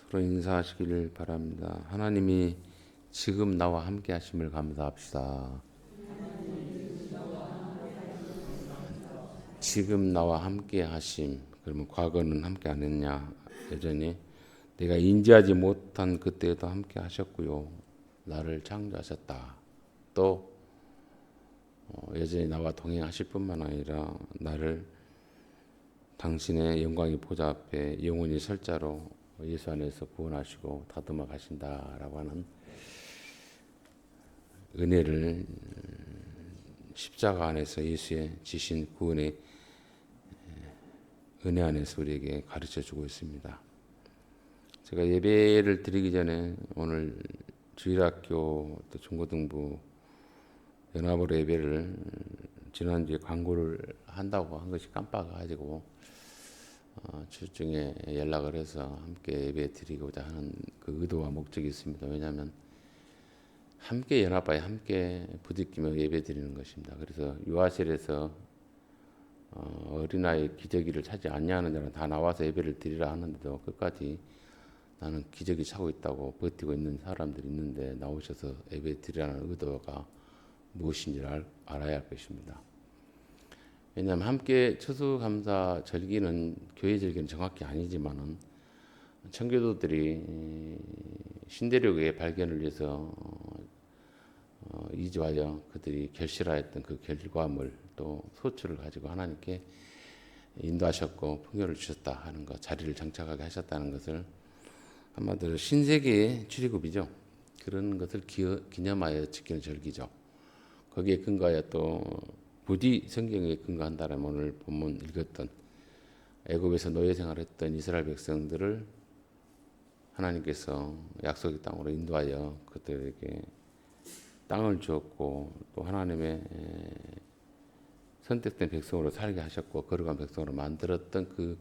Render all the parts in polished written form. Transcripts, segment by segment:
서로 인사하시기를 바랍니다. 하나님이 지금 나와 함께 하심을 감사합시다. 지금 나와 함께 하심. 그러면 과거는 함께 안 했냐? 여전히 내가 인지하지 못한 그때에도 함께 하셨고요. 나를 창조하셨다. 또 여전히 나와 동행하실 뿐만 아니라 나를 당신의 영광의 보좌 앞에 영원히 설 자로 예수 안에서 구원하시고 다듬어 가신다라고 하는 은혜를 십자가 안에서 예수의 지신 구원의 은혜 안에서 우리에게 가르쳐 주고 있습니다. 제가 예배를 드리기 전에 오늘 주일학교 또 중고등부 연합으로 예배를 지난주에 광고를 한다고 한 것이 깜빡가지고 주중에 연락을 해서 함께 예배 드리고자 하는 그 의도와 목적이 있습니다. 왜냐하면 함께 연합하여 함께 부딪히며 예배 드리는 것입니다. 그래서 유아실에서 어린아이 기저귀를 차지 않냐는 자는 다 나와서 예배를 드리라 하는데도 끝까지 나는 기저귀 차고 있다고 버티고 있는 사람들이 있는데 나오셔서 예배 드리라는 의도가 무엇인지를 알아야 할 것입니다. 왜냐하면 함께 추수감사 절기는 교회 절기는 정확히 아니지만은 청교도들이 신대륙의 발견을 위해서 이주하여 그들이 결실하였던 그 결과물 또 소출을 가지고 하나님께 인도하셨고 풍요를 주셨다 하는 것, 자리를 정착하게 하셨다는 것을 한마디로 신세계의 출애굽이죠. 그런 것을 기념하여 지키는 절기죠. 거기에 근거하여 또 부디 성경에 근거한다면 오늘 본문 읽었던 애굽에서 노예 생활했던 이스라엘 백성들을 하나님께서 약속의 땅으로 인도하여 그들에게 땅을 주었고 또 하나님의 선택된 백성으로 살게 하셨고 거룩한 백성으로 만들었던 그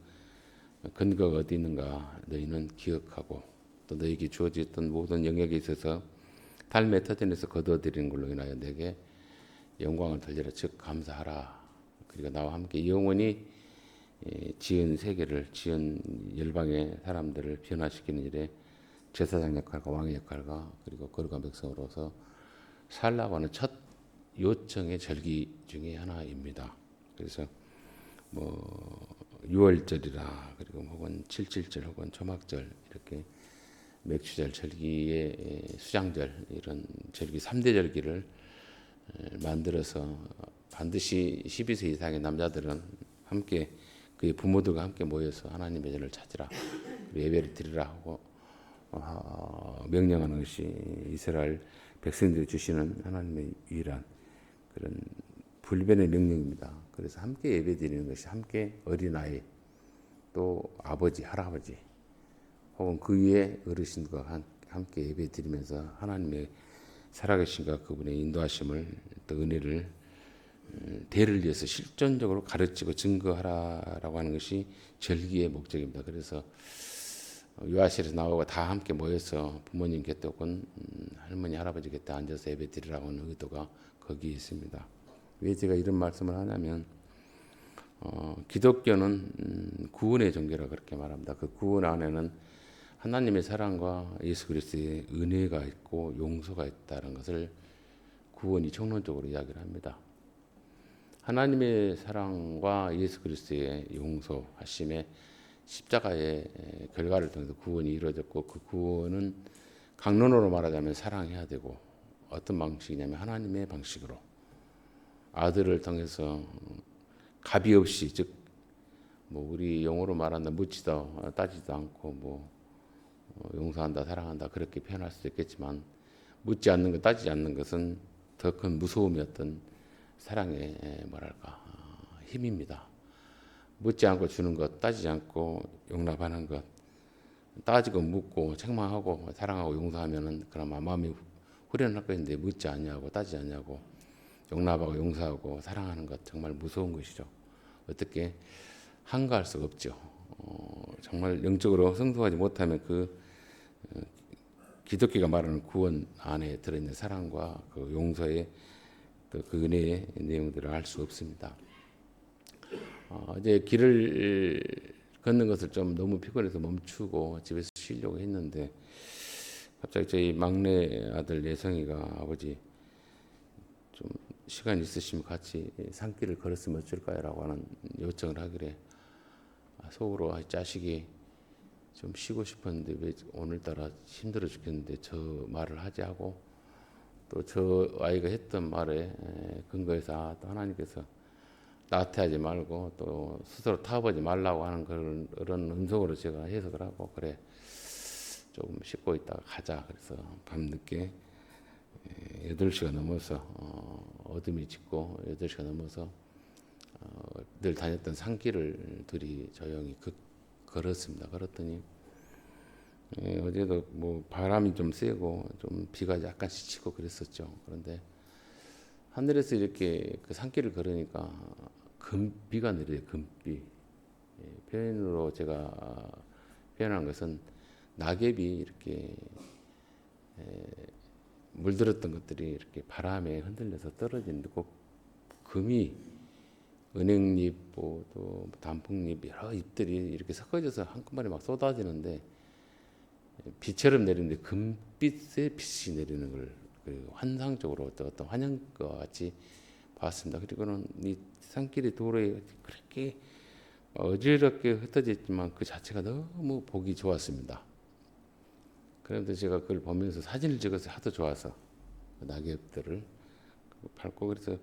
근거가 어디 있는가 너희는 기억하고 또 너희에게 주어졌던 모든 영역에 있어서 삶의 터전에서 거두어들이는 걸로 인하여 내게 영광을 돌려라 즉 감사하라. 그리고 나와 함께 영원히 지은 세계를 지은 열방의 사람들을 변화시키는 일에 제사장 역할과 왕의 역할과 그리고 거룩한 백성으로서 살라고 하는 첫 요청의 절기 중에 하나입니다. 그래서 뭐 6월절이라 그리고 혹은 7.7절 혹은 초막절 이렇게 맥주절 절기의 수장절 이런 절기 3대 절기를 만들어서 반드시 12세 이상의 남자들은 함께 그의 부모들과 함께 모여서 하나님의 전을 찾으라 예배를 드리라 하고 명령하는 것이 이스라엘 백성들이 주시는 하나님의 유일한 그런 불변의 명령입니다. 그래서 함께 예배 드리는 것이 함께 어린아이 또 아버지 할아버지 혹은 그 위에 어르신과 함께 예배 드리면서 하나님의 살아계신과 그분의 인도하심을 또 은혜를 대를 위해서 실존적으로 가르치고 증거하라라고 하는 것이 절기의 목적입니다. 그래서 유아실에서 나오고 다 함께 모여서 부모님 곁에 혹은 할머니 할아버지 곁에 앉아서 예배 드리라고 하는 의도가 거기에 있습니다. 왜 제가 이런 말씀을 하냐면 기독교는 구원의 종교라 그렇게 말합니다. 그 구원 안에는 하나님의 사랑과 예수 그리스도의 은혜가 있고 용서가 있다는 것을 구원이 총론적으로 이야기를 합니다. 하나님의 사랑과 예수 그리스도의 용서하심의 십자가의 결과를 통해서 구원이 이루어졌고 그 구원은 강론으로 말하자면 사랑해야 되고 어떤 방식이냐면 하나님의 방식으로 아들을 통해서 가비 없이 즉 뭐 우리 영어로 말한다 묻지도 따지도 않고 뭐 용서한다 사랑한다 그렇게 표현할 수도 있겠지만 묻지 않는 것 따지지 않는 것은 더 큰 무서움이었던 사랑의 뭐랄까 힘입니다. 묻지 않고 주는 것 따지지 않고 용납하는 것 따지고 묻고 책망하고 사랑하고 용서하면은 그나마 마음이 후련할 것인데 묻지 않냐고 따지지 않냐고 용납하고 용서하고 사랑하는 것 정말 무서운 것이죠. 어떻게 한가할 수가 없죠. 정말 영적으로 성숙하지 못하면 그 기독교가 말하는 구원 안에 들어있는 사랑과 그 용서의 또 그 은혜의 내용들을 알 수 없습니다. 이제 길을 걷는 것을 좀 너무 피곤해서 멈추고 집에서 쉬려고 했는데 갑자기 저희 막내 아들 예성이가 아버지 좀 시간 있으시면 같이 산길을 걸었으면 어쩔까요라고 하는 요청을 하길래 속으로 자식이 좀 쉬고 싶었는데 왜 오늘따라 힘들어 죽겠는데 저 말을 하지 하고 또 저 아이가 했던 말에 근거해서 또 하나님께서 나태하지 말고 또 스스로 타협하지 말라고 하는 그런 음성으로 제가 해석을 하고 그래 조금 씻고 있다가 가자. 그래서 밤늦게 8시가 넘어서 어둠이 짙고 8시가 넘어서 늘 다녔던 산길을 둘이 조용히 걸었습니다. 걸었더니 어제도 뭐 바람이 좀 세고 좀 비가 약간씩 치고 그랬었죠. 그런데 하늘에서 이렇게 그 산길을 걸으니까 금비가 내려요. 금비. 표현으로 제가 표현한 것은 낙엽이 이렇게 물들었던 것들이 이렇게 바람에 흔들려서 떨어지는데 꼭 금이 은행잎, 또 단풍잎 여러 잎들이 이렇게 섞어져서 한꺼번에 막 쏟아지는데 비처럼 내리는데 금빛의 빛이 내리는 걸 환상적으로 어떤 환영과 같이 봤습니다. 그리고는 이 산길의 도로에 그렇게 어지럽게 흩어져 있지만 그 자체가 너무 보기 좋았습니다. 그런데 제가 그걸 보면서 사진을 찍어서 하도 좋아서 그 낙엽들을 밟고 그래서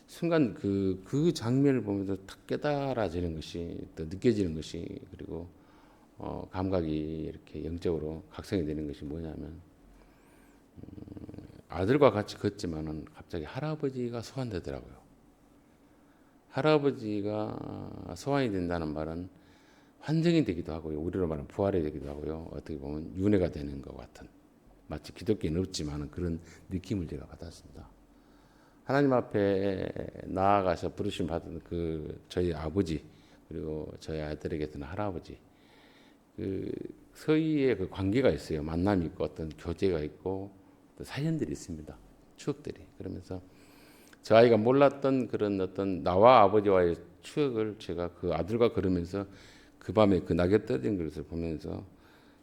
순간 그 장면을 보면서 탁 깨달아지는 것이 또 느껴지는 것이 그리고 감각이 이렇게 영적으로 각성이 되는 것이 뭐냐면 아들과 같이 걷지만은 갑자기 할아버지가 소환되더라고요. 할아버지가 소환이 된다는 말은 환생이 되기도 하고요. 우리로 말하면 부활이 되기도 하고요. 어떻게 보면 윤회가 되는 것 같은 마치 기독교는 없지만 그런 느낌을 제가 받았습니다. 하나님 앞에 나아가서 부르심 받은 그 저희 아버지 그리고 저희 아들에게서는 할아버지 그 서희의 그 관계가 있어요. 만남이 있고 어떤 교제가 있고 또 사연들이 있습니다. 추억들이. 그러면서 저 아이가 몰랐던 그런 어떤 나와 아버지와의 추억을 제가 그 아들과 걸으면서 그 밤에 그 낙엽 떨어진 것을 보면서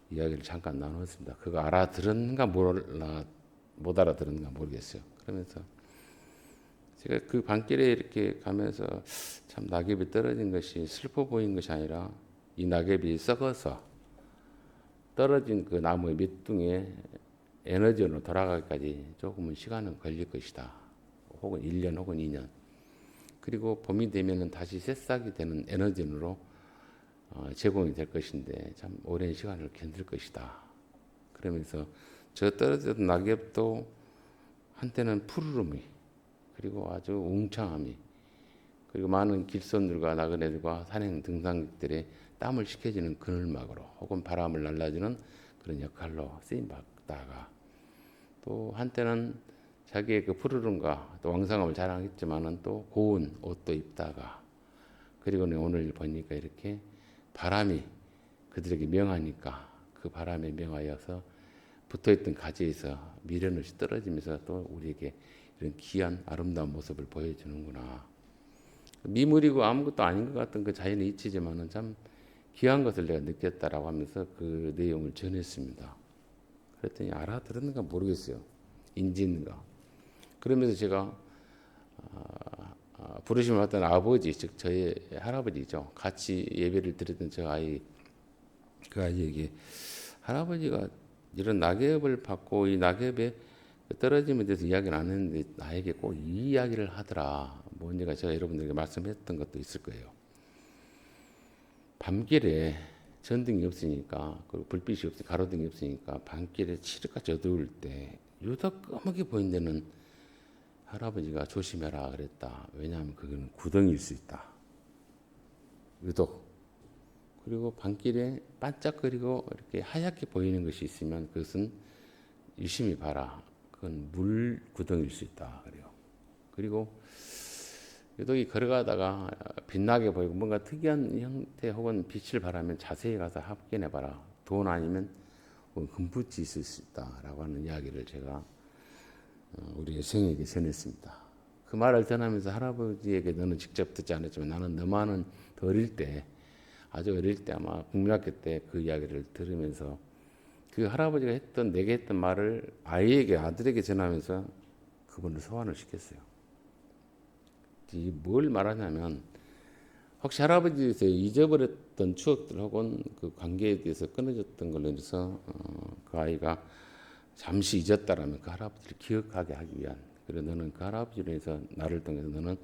이야기를 잠깐 나눴습니다. 그거 알아들었는가 못 알아들었는가 모르겠어요. 그러면서 제가 그 밤길에 이렇게 가면서 참 낙엽이 떨어진 것이 슬퍼 보인 것이 아니라 이 낙엽이 썩어서 떨어진 그 나무의 밑둥에 에너지로 돌아가기까지 조금은 시간은 걸릴 것이다. 혹은 1년 혹은 2년. 그리고 봄이 되면은 다시 새싹이 되는 에너지로 제공이 될 것인데 참 오랜 시간을 견딜 것이다. 그러면서 저 떨어졌던 낙엽도 한때는 푸르름이 그리고 아주 웅장함이 그리고 많은 길손들과 나그네들과 산행 등산객들의 땀을 식혀주는 그늘막으로 혹은 바람을 날라주는 그런 역할로 쓰임받다가 또 한때는 자기의 그 푸르름과 또 왕성함을 자랑했지만은 또 고운 옷도 입다가 그리고는 오늘 보니까 이렇게 바람이 그들에게 명하니까 그 바람에 명하여서 붙어있던 가지에서 미련없이 떨어지면서 또 우리에게 이런 귀한 아름다운 모습을 보여주는구나. 미물이고 아무것도 아닌 것 같은 그 자연의 이치지만은 참 귀한 것을 내가 느꼈다라고 하면서 그 내용을 전했습니다. 그랬더니 알아들었는가 모르겠어요. 인지인가. 그러면서 제가 부르심을 받던 아버지, 즉 저의 할아버지죠. 같이 예배를 드렸던 저 아이, 그 아이에게 할아버지가 이런 낙엽을 받고 이 낙엽에 떨어짐에 대해서 이야기를 안 했는데 나에게 꼭 이 이야기를 하더라. 뭔지가 제가 여러분들에게 말씀했던 것도 있을 거예요. 밤길에 전등이 없으니까 그리고 불빛이 없으니까 가로등이 없으니까 밤길에 칠흑같이 어두울 때 유독 까맣게 보인 데는 할아버지가 조심해라 그랬다. 왜냐하면 그거는 구덩이일 수 있다. 유독. 그리고 밤길에 반짝거리고 이렇게 하얗게 보이는 것이 있으면 그것은 유심히 봐라. 그건 물 구덩이일 수 있다. 그래요. 그리고 유독이 걸어가다가 빛나게 보이고 뭔가 특이한 형태 혹은 빛을 바라면 자세히 가서 확인해 봐라. 돈 아니면 금붙이 있을 수 있다라고 하는 이야기를 제가 우리 여성에게 전했습니다. 그 말을 전하면서 할아버지에게 너는 직접 듣지 않았지만 나는 너만은 더 어릴 때 아주 어릴 때 아마 국민학교 때 그 이야기를 들으면서 그 할아버지가 내게 했던 말을 아들에게 전하면서 그분을 소환을 시켰어요. 뭘 말하냐면 혹시 할아버지에서 잊어버렸던 추억들 혹은 그 관계에 대해서 끊어졌던 걸로 인해서 그 아이가 잠시 잊었다라면 그 할아버지를 기억하게 하기 위한, 그리고 너는 그 할아버지로 해서 나를 통해서 너는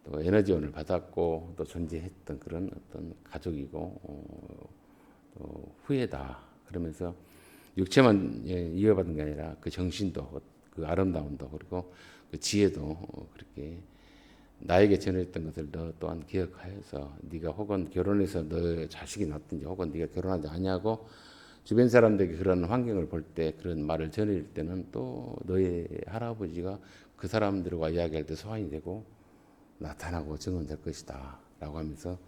또 에너지원을 받았고 또 존재했던 그런 어떤 가족이고 또 후회다. 그러면서 육체만 이어받은 게 아니라 그 정신도, 그 아름다움도, 그리고 그 지혜도 그렇게 나에게 전했던 것을 너 또한 기억하여서 네가 혹은 결혼해서 너 자식이 낳든지 혹은 네가 결혼하지 아니하고 주변 사람들에게 그런 환경을 볼 때 그런 말을 전할 때는 또 너의 할아버지가 그 사람들과 이야기할 때 소환이 되고 나타나고 증언될 것이다 라고 하면서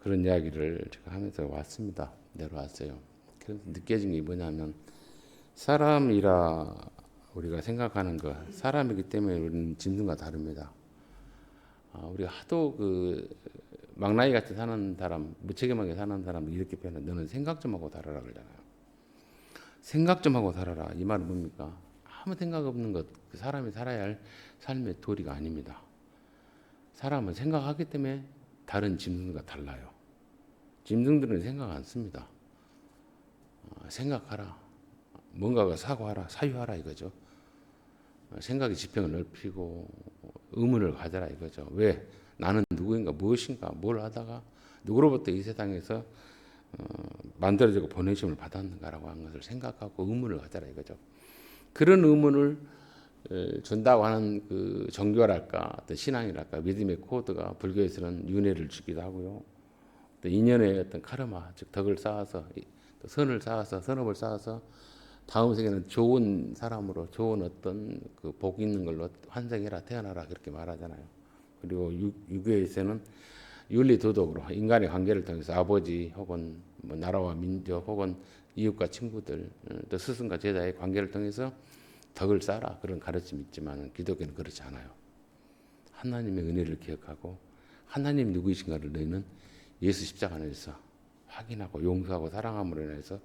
그런 이야기를 제가 하면서 왔습니다. 내려왔어요. 그래서 느껴진 게 뭐냐면 사람이라 우리가 생각하는 것, 사람이기 때문에 우리는 짐승과 다릅니다. 우리가 하도 그 망나니 같이 사는 사람, 무책임하게 사는 사람 이렇게 표현해. 너는 생각 좀 하고 살아라 그러잖아요. 생각 좀 하고 살아라. 이 말은 뭡니까? 아무 생각 없는 것, 그 사람이 살아야 할 삶의 도리가 아닙니다. 사람은 생각하기 때문에 다른 짐승과 달라요. 짐승들은 생각 안 씁니다. 생각하라. 뭔가가 사고하라, 사유하라 이거죠. 생각의 지평을 넓히고 의문을 가져라 이거죠. 왜? 나는 누구인가, 무엇인가, 뭘 하다가 누구로부터 이 세상에서 만들어지고 보내심을 받았는가라고 하는 것을 생각하고 의문을 가져라 이거죠. 그런 의문을 준다고 하는 그 종교랄까, 어떤 신앙이랄까, 믿음의 코드가 불교에서는 윤회를 주기도 하고요. 또 인연의 어떤 카르마, 즉 덕을 쌓아서, 또 선을 쌓아서, 선업을 쌓아서 다음 세계는 좋은 사람으로, 좋은 어떤 그 복 있는 걸로 환생해라, 태어나라 그렇게 말하잖아요. 그리고 유교에서는 윤리 도덕으로 인간의 관계를 통해서 아버지 혹은 뭐 나라와 민족 혹은 이웃과 친구들, 또 스승과 제자의 관계를 통해서 덕을 쌓아라 그런 가르침이 있지만 기독교는 그렇지 않아요. 하나님의 은혜를 기억하고 하나님 누구이신가를 너희는 예수 십자가 안에서 확인하고 용서하고 사랑함으로 인해서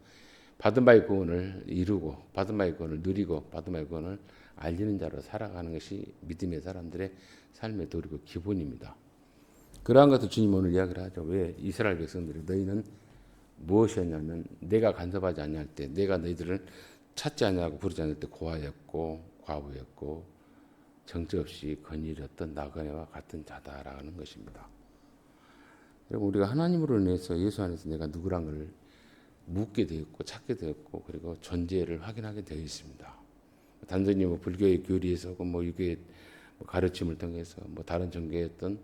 받은 바의 구원을 이루고 받은 바의 구원을 누리고 받은 바의 구원을 알리는 자로 살아가는 것이 믿음의 사람들의 삶의 도리고 기본입니다. 그러한 것을 주님 오늘 이야기를 하죠. 왜 이스라엘 백성들이 너희는 무엇이었냐면 내가 간섭하지 아니할 때, 내가 너희들을 찾지 아니하고 부르지 않을 때 고아였고 과부였고 정처 없이 거닐었던 나그네와 같은 자다라는 것입니다. 여러분, 우리가 하나님으로 인해서 예수 안에서 내가 누구란 걸 묻게 되었고 찾게 되었고 그리고 존재를 확인하게 되어 있습니다. 단순히 뭐 불교의 교리에서 혹은 뭐 유교의 가르침을 통해서 뭐 다른 종교의 어떤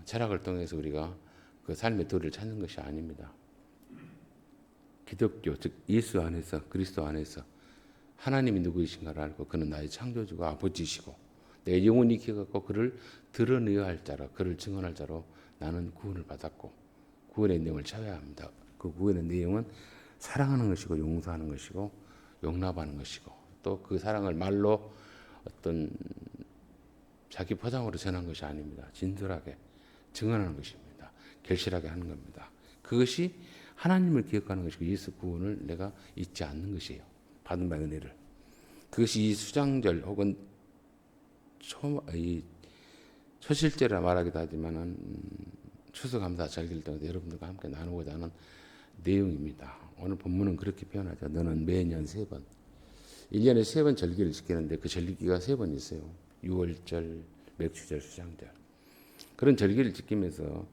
철학을 통해서 우리가 그 삶의 도리를 찾는 것이 아닙니다. 기독교 즉 예수 안에서, 그리스도 안에서 하나님이 누구이신가를 알고 그는 나의 창조주가 아버지시고 내 영혼이 기억하고 그를 드러내야 할 자로, 그를 증언할 자로 나는 구원을 받았고 구원의 내용을 찾아야 합니다. 그 구원의 내용은 사랑하는 것이고 용서하는 것이고 용납하는 것이고 또 그 사랑을 말로 어떤 자기 포장으로 전한 것이 아닙니다. 진솔하게 증언하는 것입니다. 결실하게 하는 겁니다. 그것이 하나님을 기억하는 것이고 예수 구원을 내가 잊지 않는 것이에요. 받은 바의 은혜를. 그것이 이 수장절 혹은 초실제라 말하기도 하지만은 추수감사 절기를 통해서 여러분들과 함께 나누고자 하는 내용입니다. 오늘 본문은 그렇게 표현하죠. 너는 매년 3번, 1년에 3번 절기를 지키는데 그 절기가 3번 있어요. 6월절, 맥추절, 수장절. 그런 절기를 지키면서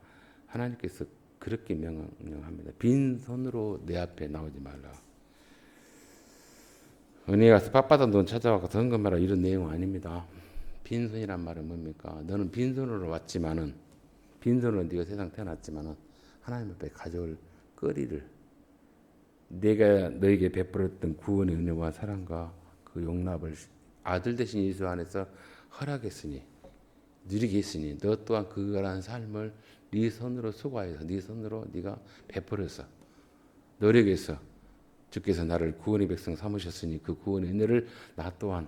하나님께서 그렇게 명령합니다. 빈손으로 내 앞에 나오지 말라. 은혜 가서 빳빳한 돈 찾아와서 던건 말라 이런 내용 아닙니다. 빈손이란 말은 뭡니까? 너는 빈손으로 왔지만은 빈손으로 네가 세상 태어났지만은 하나님 앞에 가져올 거리를 내가 너에게 베풀었던 구원의 은혜와 사랑과 그 용납을 아들 대신 예수 안에서 허락했으니 누리게 했으니 너 또한 그러한 삶을 네 손으로 수고해서 네 손으로 네가 베풀어서 노력해서 주께서 나를 구원의 백성 삼으셨으니 그 구원의 은혜를 나 또한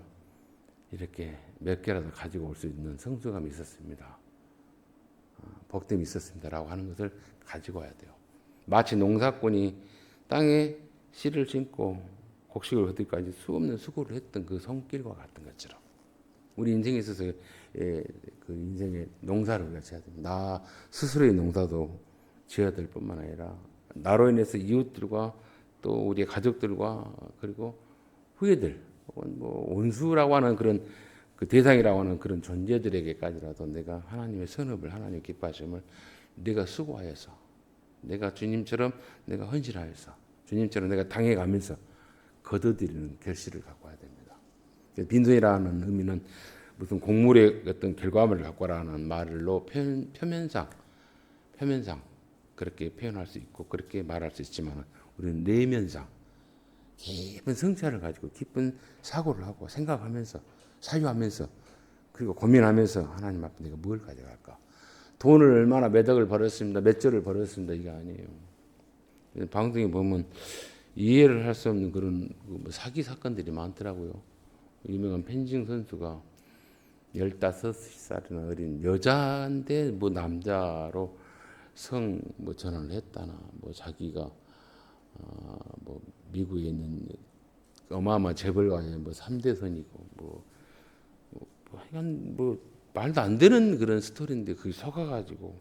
이렇게 몇 개라도 가지고 올 수 있는 성숙함이 있었습니다. 복됨이 있었습니다라고 하는 것을 가지고 와야 돼요. 마치 농사꾼이 땅에 씨를 심고 곡식을 얻기까지 수없는 수고를 했던 그 손길과 같은 것처럼 우리 인생에 있어서 그 인생의 농사를 우리가 지어야 됩니다. 나 스스로의 농사도 지어야 될 뿐만 아니라 나로 인해서 이웃들과 또 우리의 가족들과 그리고 후예들 혹은 뭐 원수라고 하는 그런 그 대상이라고 하는 그런 존재들에게까지라도 내가 하나님의 선업을 하나님의 기뻐하심을 내가 수고하여서 내가 주님처럼 내가 헌신하여서 주님처럼 내가 당해가면서 거둬들이는 결실을 갖고 와야 됩니다. 빈손이라는 의미는 무슨 곡물의 어떤 결과물을 갖고 와라는 말로 표면상 그렇게 표현할 수 있고 그렇게 말할 수 있지만 우리는 내면상 깊은 성찰을 가지고 깊은 사고를 하고 생각하면서 사유하면서 그리고 고민하면서 하나님 앞에 내가 뭘 가져갈까? 돈을 얼마나 몇 억을 벌었습니다. 몇 조를 벌었습니다. 이게 아니에요. 방송에 보면 이해를 할 수 없는 그런 사기 사건들이 많더라고요. 유명한 펜싱 선수가 15살이나 어린 여자인데 뭐 남자로 뭐 전환을 했다나 뭐 자기가 뭐 미국에 있는 어마어마한 재벌가의 뭐 3대 선이고 하여간 뭐 말도 안 되는 그런 스토리인데 그게 속아가지고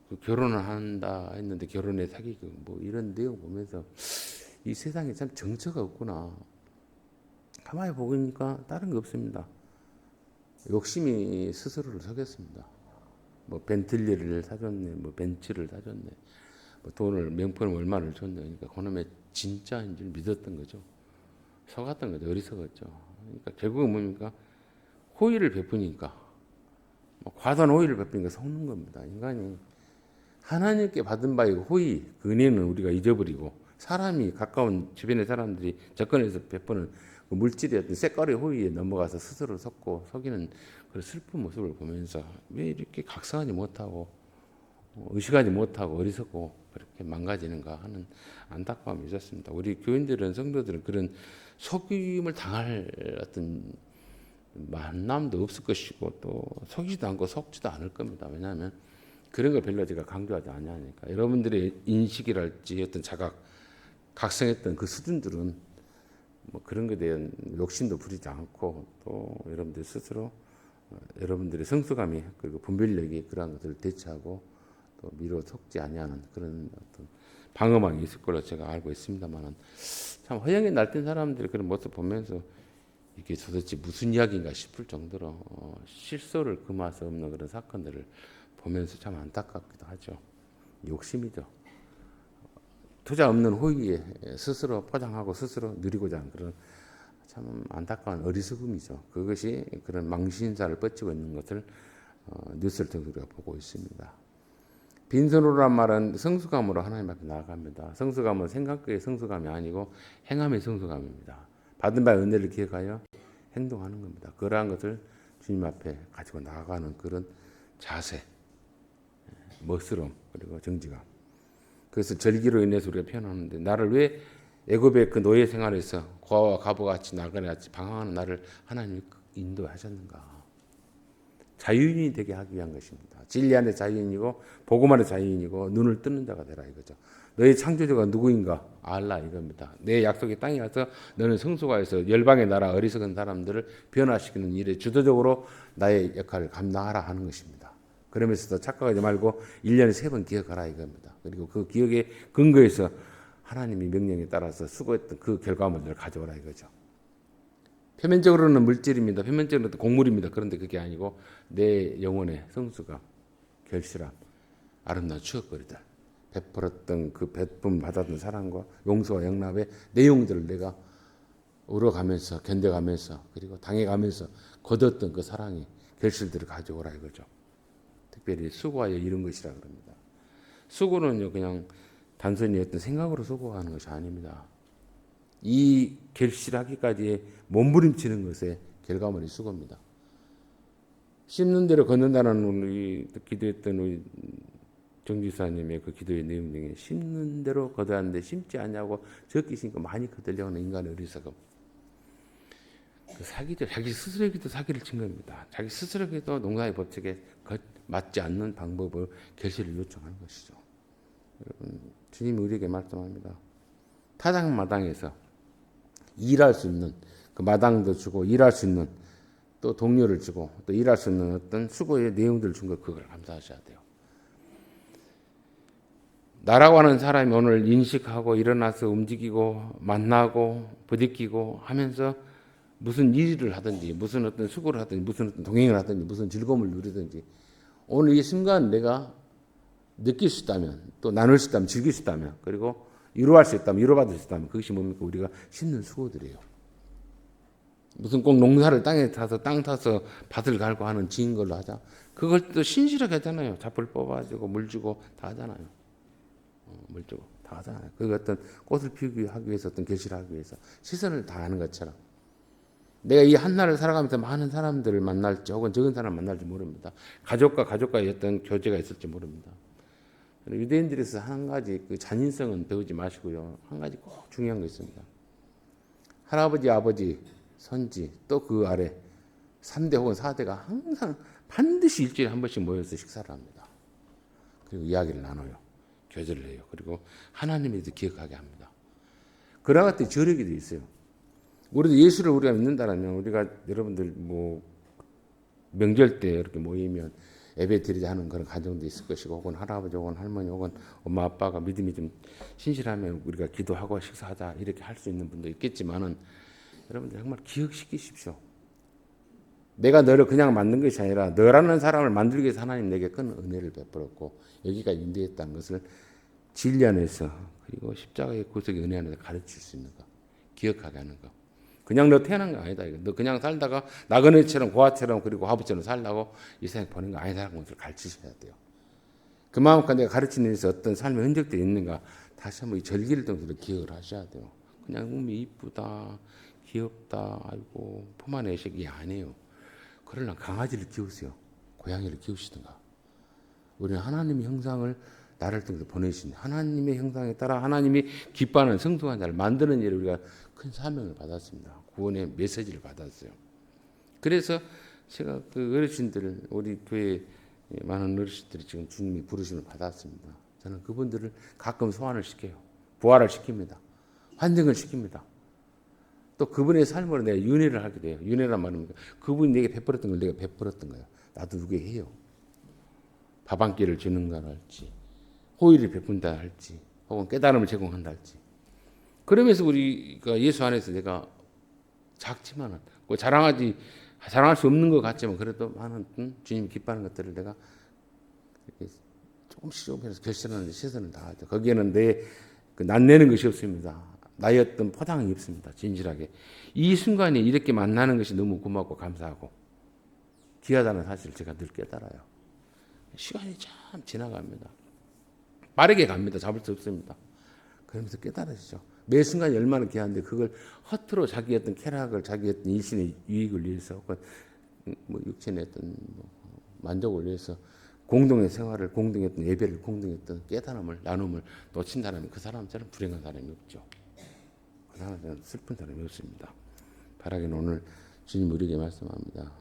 그 결혼을 한다 했는데 결혼에 사귀고 뭐 이런 내용 보면서 이 세상에 참 정처가 없구나. 가만히 보니까 다른 거 없습니다. 욕심이 스스로를 속였습니다. 뭐 벤틀리를 사줬네, 뭐 벤츠를 사줬네, 뭐 돈을 명품을 얼마를 줬네. 그러니까 그놈의 진짜인 줄 믿었던 거죠. 속았던 거죠. 어리석었죠. 그러니까 결국은 뭡니까? 호의를 베푸니까 과도한 호의를 베푸니까 속는 겁니다. 인간이 하나님께 받은 바의 호의, 그 은혜는 우리가 잊어버리고 사람이 가까운 주변의 사람들이 접근해서 베푸는 그 물질의 어떤 색깔의 호의에 넘어가서 스스로 속고 속이는 그런 슬픈 모습을 보면서 왜 이렇게 각성하지 못하고 의식하지 못하고 어리석고 그렇게 망가지는가 하는 안타까움이 있었습니다. 우리 교인들은 성도들은 그런 속임을 당할 어떤 만남도 없을 것이고 또 속이지도 않고 속지도 않을 겁니다. 왜냐하면 그런 걸 별로 제가 강조하지 않으니까 여러분들의 인식이랄지 어떤 각성했던 그 수준들은 뭐 그런 것에 대한 욕심도 부리지 않고 또 여러분들 스스로 여러분들의 성숙함이 그리고 분별력이 그러한 것들을 대처하고 또 미로 속지 아니하는 그런 어떤 방어망이 있을 걸로 제가 알고 있습니다만은 참 허영에 날뛴 사람들의 그런 모습 보면서 이게 도대체 무슨 이야기인가 싶을 정도로 실소를 금할 수 없는 그런 사건들을 보면서 참 안타깝기도 하죠. 욕심이죠. 투자 없는 호의에 스스로 포장하고 스스로 누리고자 하는 그런 참 안타까운 어리석음이죠. 그것이 그런 망신사를 뻗치고 있는 것을 뉴스를 통해서 우리가 보고 있습니다. 빈손으로란 말은 성숙함으로 하나님 앞에 나아갑니다. 성숙함은 생각의 성숙함이 아니고 행함의 성숙함입니다. 받은 바의 은혜를 기억하여 행동하는 겁니다. 그러한 것을 주님 앞에 가지고 나아가는 그런 자세, 멋스러움 그리고 정직함. 그래서 절기로 인해서 우리가 표현하는데 나를 왜 애굽의 그 노예 생활에서 고아와 가부같이 나그네같이 방황하는 나를 하나님이 인도하셨는가. 자유인이 되게 하기 위한 것입니다. 진리 안에 자유인이고 복음 안에 자유인이고 눈을 뜨는 자가 되라 이거죠. 너의 창조주가 누구인가 알라 이겁니다. 내 약속의 땅에 가서 너는 성소가에서 열방의 나라 어리석은 사람들을 변화시키는 일에 주도적으로 나의 역할을 감당하라 하는 것입니다. 그러면서도 착각하지 말고 1년에 3번 기억하라 이겁니다. 그리고 그 기억의 근거에서 하나님의 명령에 따라서 수고했던 그 결과물들을 가져오라 이거죠. 표면적으로는 물질입니다. 표면적으로는 곡물입니다. 그런데 그게 아니고 내 영혼의 성수가 결실함, 아름다운 추억거리들, 베풀었던 그 베품 받았던 사랑과 용서와 영납의 내용들을 내가 울어가면서 견뎌가면서 그리고 당해가면서 거뒀던 그 사랑의 결실들을 가져오라 이거죠. 특별히 수고하여 이룬 것이라 그럽니다. 수고는요 그냥 단순히 어떤 생각으로 수고하는 것이 아닙니다. 이 결실하기까지 몸부림치는 것의 결과물이 수고입니다. 심는 대로 걷는다는 우리 기도했던 우리 정지사님의 그 기도의 내용 중에 심는 대로 걷어야 하는데 심지 않냐고 적기 심고 많이 거들려오는 인간의 어리석음. 그 사기죠. 자기 스스로에게도 사기를 친 겁니다. 자기 스스로에게도 농사의 법칙에 맞지 않는 방법을 결실을 요청하는 것이죠. 여러분, 주님이 우리에게 말씀합니다. 타작마당에서 일할 수 있는 그 마당도 주고 일할 수 있는 또 동료를 주고 또 일할 수 있는 어떤 수고의 내용들을 준 거 그걸 감사하셔야 돼요. 나라고 하는 사람이 오늘 인식하고 일어나서 움직이고 만나고 부딪히고 하면서 무슨 일을 하든지 무슨 어떤 수고를 하든지 무슨 어떤 동행을 하든지 무슨 즐거움을 누리든지 오늘 이 순간 내가 느낄 수 있다면 또 나눌 수 있다면 즐길 수 있다면 그리고 위로할 수 있다면 위로받을 수 있다면 그것이 뭡니까? 우리가 심는 수고들이에요. 무슨 꼭 농사를 땅에 타서 땅 타서 밭을 갈고 하는 지인 걸로 하자. 그걸 또 신실하게 하잖아요. 잡을 뽑아주고 물 주고 다 하잖아요. 물 주고 다 하잖아요. 그 어떤 꽃을 피우기 하기 위해서 어떤 결실을 하기 위해서 최선을 다하는 것처럼 내가 이 한날을 살아가면서 많은 사람들을 만날지 혹은 적은 사람을 만날지 모릅니다. 가족과 가족과의 어떤 교제가 있을지 모릅니다. 유대인들에서 한 가지 그 잔인성은 배우지 마시고요. 한 가지 꼭 중요한 거 있습니다. 할아버지, 아버지, 선지 또 그 아래 3대 혹은 4대가 항상 반드시 일주일에 한 번씩 모여서 식사를 합니다. 그리고 이야기를 나눠요. 교제를 해요. 그리고 하나님에 대해서 기억하게 합니다. 그런 것들이 저력이 돼 있어요. 우리도 예수를 우리가 믿는다면 우리가 여러분들 뭐 명절 때 이렇게 모이면 예배 드리자 하는 그런 가정도 있을 것이고 혹은 할아버지 혹은 할머니 혹은 엄마 아빠가 믿음이 좀 신실하면 우리가 기도하고 식사하자 이렇게 할 수 있는 분도 있겠지만은 여러분들 정말 기억시키십시오. 내가 너를 그냥 만든 것이 아니라 너라는 사람을 만들기 위해서 하나님 내게 큰 은혜를 베풀었고 여기까지 인도했다는 것을 진리 안에서 그리고 십자가의 구속의 은혜 안에서 가르칠 수 있는 것 기억하게 하는 것. 그냥 너 태어난 거 아니다. 이거. 너 그냥 살다가 나그네처럼 고아처럼 그리고 화부처럼 살라고 이 세상에 보낸 거 아니다라는 것을 가르치셔야 돼요. 그 마음과 내가 가르치는 데서 어떤 삶의 흔적들이 있는가 다시 한번 이 절기를 통해서 기억을 하셔야 돼요. 그냥 이쁘다, 귀엽다, 아이고 품 안에 애식이 아니에요. 그러려면 강아지를 키우세요. 고양이를 키우시든가. 우리는 하나님의 형상을 나를 통해서 보내신 하나님의 형상에 따라 하나님이 기뻐하는 성숙한 자를 만드는 일을 우리가 큰 사명을 받았습니다. 구원의 메시지를 받았어요. 그래서 제가 그 어르신들을 우리 교회 많은 어르신들이 지금 주님이 부르심을 받았습니다. 저는 그분들을 가끔 소환을 시켜요. 부활을 시킵니다. 환증을 시킵니다. 또 그분의 삶으로 내가 윤회를 하게 돼요. 윤회란 말은 그분이 내게 베풀었던 걸 내가 베풀었던 거예요. 나도 누구에게 해요. 밥 한 끼를 주는가 할지 호의를 베푼다 할지 혹은 깨달음을 제공한다 할지 그러면서 우리가 예수 안에서 내가 작지만은 자랑할 수 없는 것 같지만 그래도 많은 주님이 기뻐하는 것들을 내가 조금씩 해서 결실하는 데 최선을 다하죠. 거기에는 그 낯내는 것이 없습니다. 나의 어떤 포장이 없습니다. 진실하게 이 순간에 이렇게 만나는 것이 너무 고맙고 감사하고 귀하다는 사실을 제가 늘 깨달아요. 시간이 참 지나갑니다. 빠르게 갑니다. 잡을 수 없습니다. 그러면서 깨달으시죠. 매 순간이 얼마나 귀한데 그걸 허투루 자기 어떤 쾌락을 자기 어떤 일신의 유익을 위해서 혹은 뭐 육신의 어떤 만족을 위해서 공동의 생활을 공동의 어떤 예배를 공동의 어떤 깨달음을 나눔을 놓친다면 그 사람처럼 불행한 사람이 없죠. 그 사람처럼 슬픈 사람이 없습니다. 바라기는 오늘 주님 우리에게 말씀합니다.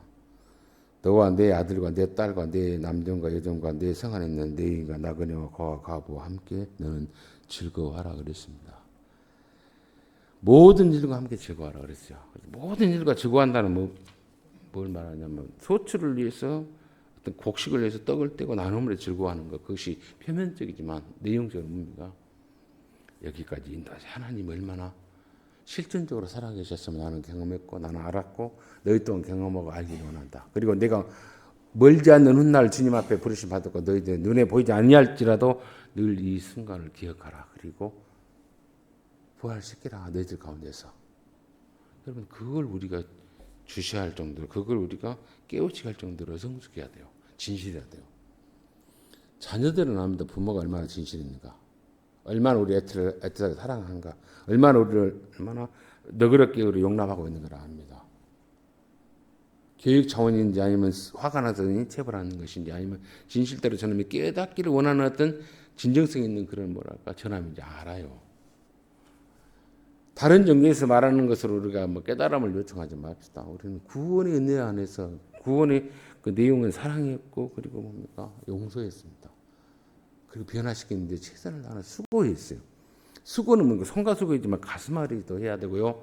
너와 내 아들과 내 딸과 내 남정과 여정과 내 성 안에 있는 내 인과 나그네와 거와 과부와 함께 너는 즐거워하라 그랬습니다. 모든 일과 함께 즐거워하라 그랬어요. 모든 일과 즐거워한다는 뭘 말하냐면 소출을 위해서 어떤 곡식을 위해서 떡을 떼고 나눔으로 즐거워하는 것 그것이 표면적이지만 내용적인 의미가 여기까지 인도하시 하나님 얼마나 실존적으로 살아계셨으면 나는 경험했고 나는 알았고 너희 또한 경험하고 알기를 원한다. 그리고 내가 멀지 않는 훗날 주님 앞에 부르심 받았고 너희들 눈에 보이지 아니할지라도 늘 이 순간을 기억하라. 그리고 부활시키라 너희들 가운데서. 여러분 그걸 우리가 주시할 정도로 그걸 우리가 깨우치게 할 정도로 성숙해야 돼요. 진실해야 돼요. 자녀들은 압니다. 부모가 얼마나 진실입니까? 얼마나 우리 애틋하게 사랑하는가, 얼마나 우리를 얼마나 너그럽게 우리 용납하고 있는 걸 압니다. 교육 차원인지 아니면 화가 나서 체벌하는 것인지 아니면 진실대로 저놈이 깨닫기를 원하는 어떤 진정성 있는 그런 뭐랄까 전함인지 알아요. 다른 종교에서 말하는 것으로 우리가 뭐 깨달음을 요청하지 맙시다. 우리는 구원의 은혜 안에서 구원의 그 내용은 사랑이었고 그리고 뭡니까? 용서였습니다. 그리고 변화시키는데 최선을 다하는 수고였어요. 수고는 뭔가 손과 수고이지만 가슴앓이도 해야 되고요.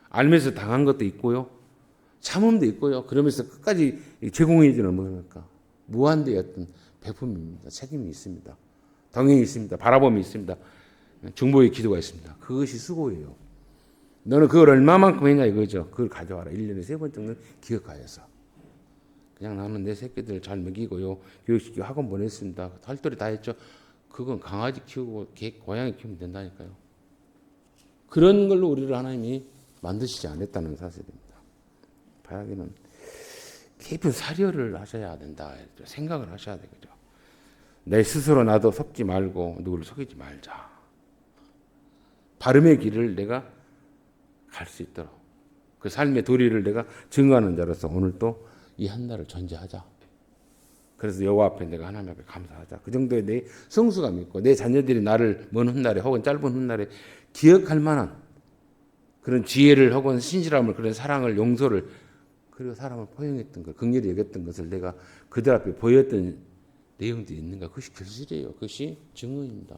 알면서 당한 것도 있고요. 참음도 있고요. 그러면서 끝까지 제공해 주는 뭡니까? 무한대의 어떤 배품입니다. 책임이 있습니다. 동행이 있습니다. 바라봄이 있습니다. 중보의 기도가 있습니다. 그것이 수고예요. 너는 그걸 얼마만큼 했냐 이거죠. 그걸 가져와라. 1년에 3번 정도는 기억하여서. 그냥 나는 내 새끼들 잘 먹이고요. 교육시키고 학원 보냈습니다. 할 도리 다 했죠. 그건 강아지 키우고 개, 고양이 키우면 된다니까요. 그런 걸로 우리를 하나님이 만드시지 않았다는 사실입니다. 바라기는 깊은 사려를 하셔야 된다. 생각을 하셔야 되겠죠. 내 스스로 나도 속지 말고 누구를 속이지 말자. 바름의 길을 내가 갈 수 있도록 그 삶의 도리를 내가 증거하는 자로서 오늘 또 이 한 날을 전제하자. 그래서 여호와 앞에 내가 하나님 앞에 감사하자. 그 정도의 내 성수감 있고 내 자녀들이 나를 먼 훗날에 혹은 짧은 훗날에 기억할 만한 그런 지혜를 혹은 신실함을 그런 사랑을 용서를 그리고 사람을 포용했던 것, 긍휼히 여겼던 것을 내가 그들 앞에 보였던 내용들이 있는가? 그것이 결실이에요. 그것이 증거입니다.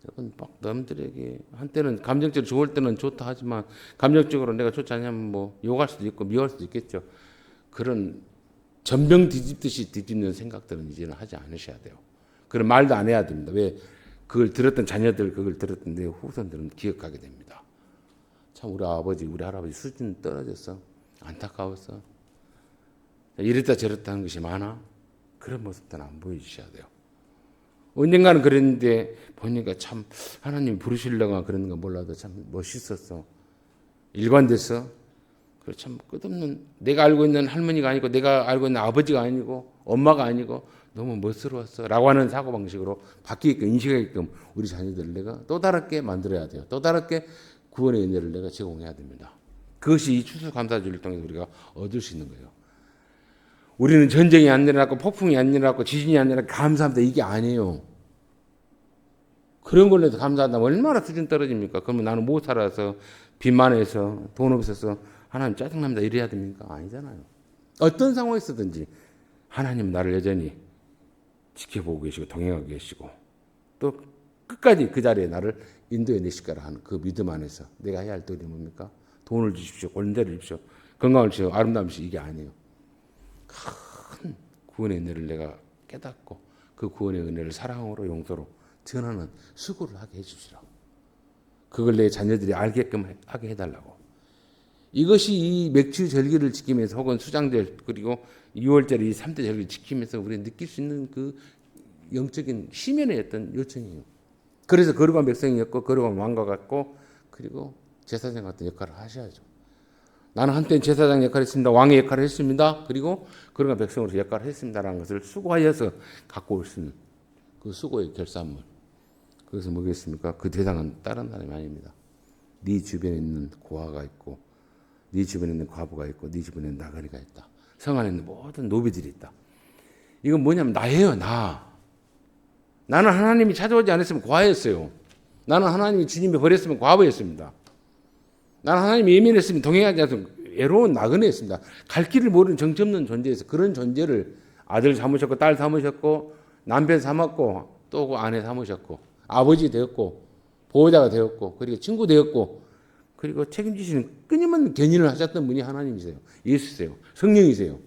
여러분 막 남들에게 한때는 감정적으로 좋을 때는 좋다 하지만 감정적으로 내가 좋지 않으면 뭐 욕할 수도 있고 미워할 수도 있겠죠. 그런 전병 뒤집듯이 뒤집는 생각들은 이제는 하지 않으셔야 돼요. 그런 말도 안 해야 됩니다. 왜? 그걸 들었던 자녀들, 그걸 들었던 내 후손들은 기억하게 됩니다. 참 우리 아버지, 우리 할아버지 수준 떨어졌어. 안타까웠어. 이랬다 저랬다 하는 것이 많아. 그런 모습들은 안 보여주셔야 돼요. 언젠가는 그랬는데 보니까 참 하나님 부르시려고 그러는 거 몰라도 참 멋있었어. 일관됐어. 그래 참 끝없는 내가 알고 있는 할머니가 아니고 내가 알고 있는 아버지가 아니고 엄마가 아니고 너무 멋스러웠어 라고 하는 사고방식으로 바뀌게끔 인식하게끔 우리 자녀들을 내가 또 다르게 만들어야 돼요. 또 다르게 구원의 은혜를 내가 제공해야 됩니다. 그것이 이 추수감사주를 통해서 우리가 얻을 수 있는 거예요. 우리는 전쟁이 안 일어났고 폭풍이 안 일어났고 지진이 안 일어났고 감사합니다. 이게 아니에요. 그런 걸로 해서 감사한다면 얼마나 수준 떨어집니까? 그러면 나는 못 살아서 빚만 해서 돈 없어서 하나님 짜증납니다. 이래야 됩니까? 아니잖아요. 어떤 상황에서든지 하나님 나를 여전히 지켜보고 계시고 동행하고 계시고 또 끝까지 그 자리에 나를 인도해 내실 거라 하는 그 믿음 안에서 내가 해야 할 일이 뭡니까? 돈을 주십시오. 권세를 주십시오. 건강을 주십시오. 아름다움 주십시오. 이게 아니에요. 큰 구원의 은혜를 내가 깨닫고 그 구원의 은혜를 사랑으로 용서로 전하는 수고를 하게 해주시라. 그걸 내 자녀들이 알게끔 하게 해달라고. 이것이 이 맥주 절기를 지키면서 혹은 수장절 그리고 6월절 이 3대 절기를 지키면서 우리가 느낄 수 있는 그 영적인 시면의 어떤 요청이에요. 그래서 거룩한 백성이었고 거룩한 왕과 같고 그리고 제사장 같은 역할을 하셔야죠. 나는 한때는 제사장 역할을 했습니다. 왕의 역할을 했습니다. 그리고 거룩한 백성으로서 역할을 했습니다라는 것을 수고하여서 갖고 올 수 있는 그 수고의 결산물. 그것은 뭐겠습니까? 그 대상은 다른 사람이 아닙니다. 네 주변에 있는 고아가 있고 네 주변에 있는 과부가 있고 네 주변에 있는 나그네가 있다. 성 안에 있는 모든 노비들이 있다. 이건 뭐냐면 나예요. 나는 하나님이 찾아오지 않았으면 고아였어요. 나는 하나님이 주님이 버렸으면 과부였습니다. 나는 하나님이 예민했으면 동행하지 않았으면 외로운 나그네였습니다. 갈 길을 모르는 정처없는 존재에서 그런 존재를 아들 삼으셨고 딸 삼으셨고 남편 삼았고 또 아내 삼으셨고 아버지 되었고 보호자가 되었고 그리고 친구 되었고 그리고 책임지시는 끊임없는 견인을 하셨던 분이 하나님이세요. 예수세요. 성령이세요.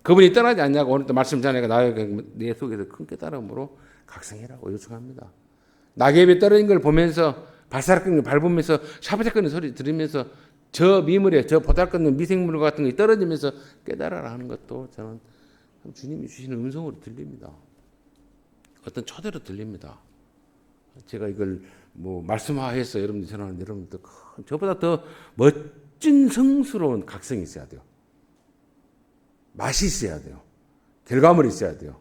그분이 떠나지 않냐고 오늘 또 말씀 전하니까 내 속에서 큰 깨달음으로 각성해라고 요청합니다. 낙엽이 떨어진 걸 보면서 발사락을 밟으면서 샤바작거리는 소리 들으면서 저 미물에 저 보잘것없는 미생물 같은 게 떨어지면서 깨달아라 하는 것도 저는 주님이 주시는 음성으로 들립니다. 어떤 초대로 들립니다. 제가 이걸 뭐 말씀화해서 여러분들 전하는데 여러분들 저보다 더 멋진 성스러운 각성이 있어야 돼요. 맛이 있어야 돼요. 결과물이 있어야 돼요.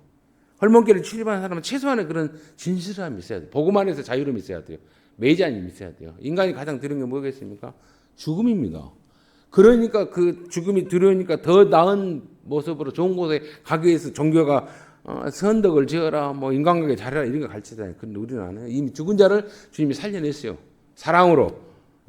헐몬길을 출입하는 사람은 최소한의 그런 진실함이 있어야 돼요. 복음 안에서 자유로움이 있어야 돼요. 매장이 있어야 돼요. 인간이 가장 두려운 게 뭐겠습니까? 죽음입니다. 그러니까 그 죽음이 두려우니까 더 나은 모습으로 좋은 곳에 가기 위해서 종교가 선덕을 지어라, 뭐 인간관계 잘해라 이런 거 가르치잖아요. 근데 우리는 안 해요. 이미 죽은 자를 주님이 살려냈어요. 사랑으로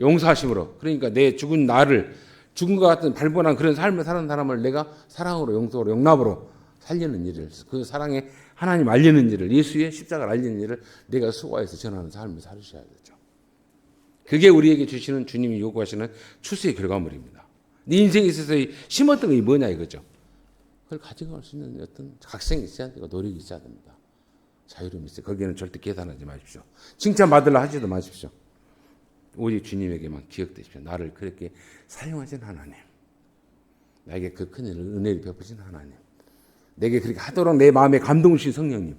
용서하심으로. 그러니까 내 죽은 나를 죽은 것 같은 발본한 그런 삶을 사는 사람을 내가 사랑으로 용서로 용납으로 살리는 일을 그 사랑에 하나님 알리는 일을 예수의 십자가를 알리는 일을 내가 수고해서 전하는 삶을 살으셔야 되죠. 그게 우리에게 주시는 주님이 요구하시는 추수의 결과물입니다. 네 인생에 있어서 심었던 게 뭐냐 이거죠. 그걸 가져갈 수 있는 어떤 각성이 있어야 되고 노력이 있어야 됩니다. 자유로움이 있어요. 거기에는 절대 계산하지 마십시오. 칭찬받으려 하지도 마십시오. 오직 주님에게만 기억되십시오. 나를 그렇게 사용하신 하나님, 나에게 그 큰 은혜를 베푸신 하나님, 내게 그렇게 하도록 내 마음에 감동 주신 성령님,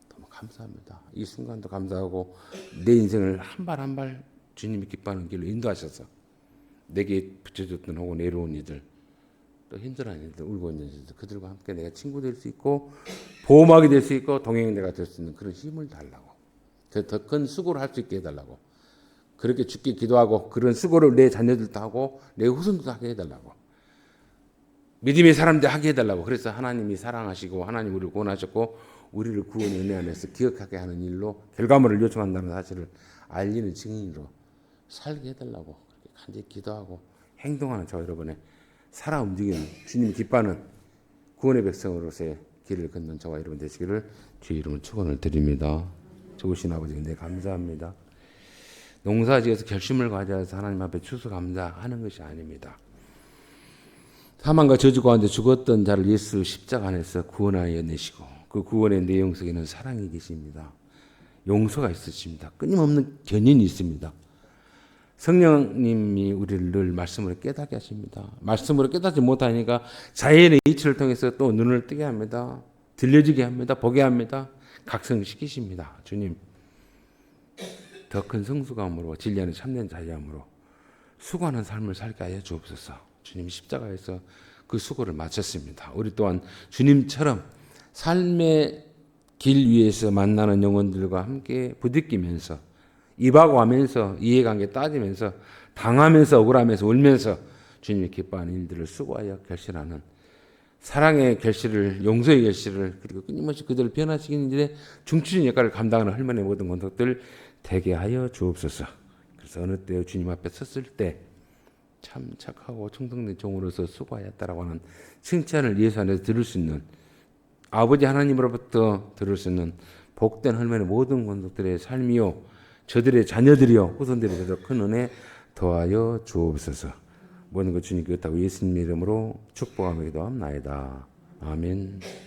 너무 감사합니다. 이 순간도 감사하고 내 인생을 한 발 한 발 주님이 기뻐하는 길로 인도하셔서 내게 붙여줬던 혹은 내려온 이들, 또 힘들어하는 이들, 울고 있는 이들, 그들과 함께 내가 친구 될 수 있고 보호막이 될 수 있고 동행자가 될 수 있는 그런 힘을 달라고, 더 큰 수고를 할 수 있게 해달라고, 그렇게 죽게 기도하고 그런 수고를 내 자녀들도 하고 내 후손도 하게 해달라고, 믿음의 사람들 하게 해달라고. 그래서 하나님이 사랑하시고 하나님 우리를 구원하셨고 우리를 구원의 은혜 안에서 기억하게 하는 일로 결과물을 요청한다는 사실을 알리는 증인으로 살게 해달라고 그렇게 간절히 기도하고 행동하는 저 여러분의 살아 움직이는 주님이 기뻐하는 구원의 백성으로서의 길을 걷는 저와 여러분 되시기를 주의 이름으로 축원을 드립니다. 좋으신 아버지 은혜 감사합니다. 농사지어서 결심을 가져서 하나님 앞에 추수감사하는 것이 아닙니다. 사망과 저주 가운데 죽었던 자를 예수 십자가 안에서 구원하여 내시고 그 구원의 내용 속에는 사랑이 계십니다. 용서가 있으십니다. 끊임없는 견인이 있습니다. 성령님이 우리를 늘 말씀으로 깨닫게 하십니다. 말씀으로 깨닫지 못하니까 자연의 이치를 통해서 또 눈을 뜨게 합니다. 들려지게 합니다. 보게 합니다. 각성시키십니다. 주님, 더 큰 성수감으로 진리 안에 참된 자유함으로 수고하는 삶을 살게 하여 주옵소서. 주님 십자가에서 그 수고를 마쳤습니다. 우리 또한 주님처럼 삶의 길 위에서 만나는 영혼들과 함께 부딪히면서 입하고 하면서 이해관계 따지면서 당하면서 억울하면서 울면서 주님이 기뻐하는 일들을 수고하여 결실하는 사랑의 결실을, 용서의 결실을, 그리고 끊임없이 그들을 변화시키는 일에 중추적인 역할을 감당하는 할머니의 모든 권속들 되게 하여 주옵소서. 그래서 어느 때 주님 앞에 섰을 때 참 착하고 충성된 종으로서 수고하였다라고 하는 칭찬을 예수 안에서 들을 수 있는, 아버지 하나님으로부터 들을 수 있는 복된 할머니의 모든 권속들의 삶이요 저들의 자녀들이요 후손들이 되도록 큰 은혜 더하여 주옵소서. 모든 것 주님께 그렇다고 예수님 이름으로 축복하며 기도합나이다. 아멘.